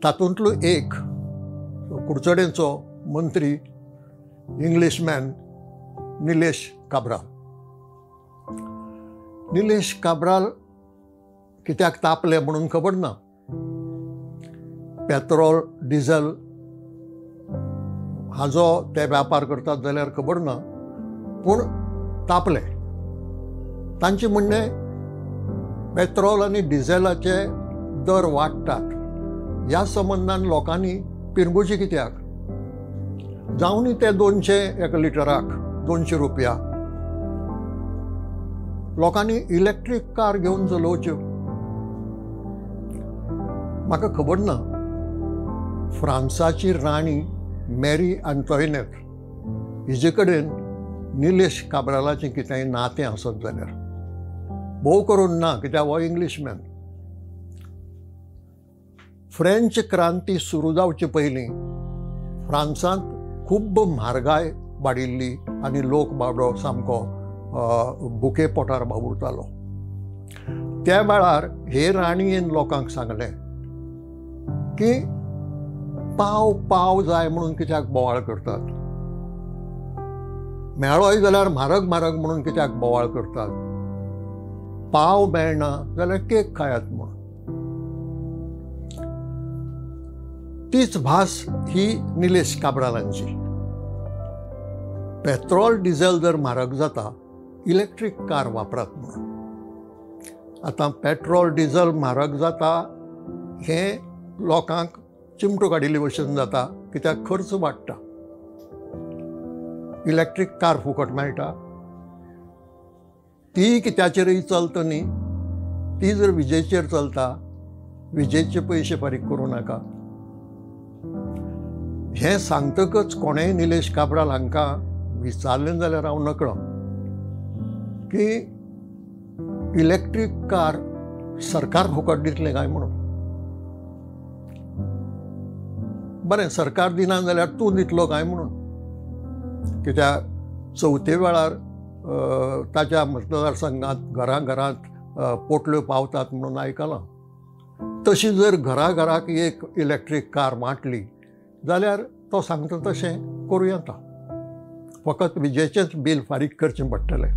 तातूंतलो एक कुडचडेंचो मंत्री इंग्लिशमॅन निलेश काब्राल. निलेश काब्राल कित्याक तापले म्हणून खबर ना. पेट्रोल डिझेल हाजो ते व्यापार करतात जाल्यार खबर ना, पूण तापले. तांचे म्हणणें पेट्रोल आनी डिझेलाचे दर वाडटात, ह्या संबंदान लोकांनी पिरबुजी कित्याक? जावनी ते 200 एक लिटराक 200 रुपया. लोकांनी इलेक्ट्रीक कार घेवन चलोवच्यो. म्हाका खबर ना, फ्रांसाची राणी मॅरी आंतोयनेट हिजे कडेन निलेश काब्रालाचें कितेंय नातें आसत जाल्यार. भोव करून ना, कित्याक हो इंग्लिशमॅन. फ्रेंच क्रांती सुरू जावचे पयलीं फ्रांसांत खूब म्हारगाय वाडिल्ली आनी लोक बाबडो सामको भुके पोटार बाबुरतालो. त्या वेळार हे राणयेन लोकांक सांगलें की पाव पाव जाय म्हणून कित्याक बोवाळ करतात, मेळ्ळोय जाल्यार म्हारग म्हारग म्हणून कित्याक बोवाळ करतात, पाव मेळना जाल्यार केक खायात म्हणून. तीच भास ही निलेश काब्रालांची. पेट्रोल डिझेल जर म्हारग जाता, इलेक्ट्रीक कार वापरात म्हणून. आतां पेट्रोल डिझेल म्हारग जाता हें लोकांक चिमटो काडिल्ले भशेन जाता, कित्याक खर्च वाडटा. इलेक्ट्रीक कार फुकट मेळटा, ती कित्याचेरय चलता न्ही, ती जर विजेचेर चलता, विजेचे पयशे फारीक करूं नाका. हें सांगतकच कोणेय निलेश काब्राल हांकां विचारलें जाल्यार हांव नकळो की इलेक्ट्रीक कार सरकार फुकट दितलें काय म्हणून. बरें, सरकार दिना जाल्यार तूं दितलो काय म्हणून. कित्याक चवथे वेळार ताच्या मतदारसंघांत घरांत पोटल्यो पावतात म्हणून आयकलां. तशी जर घराक एक इलेक्ट्रीक कार वांटली जाल्यार तो सांगता तशें करूं येता. फकत विजेचेंच बील फारीक करचें पडटलें.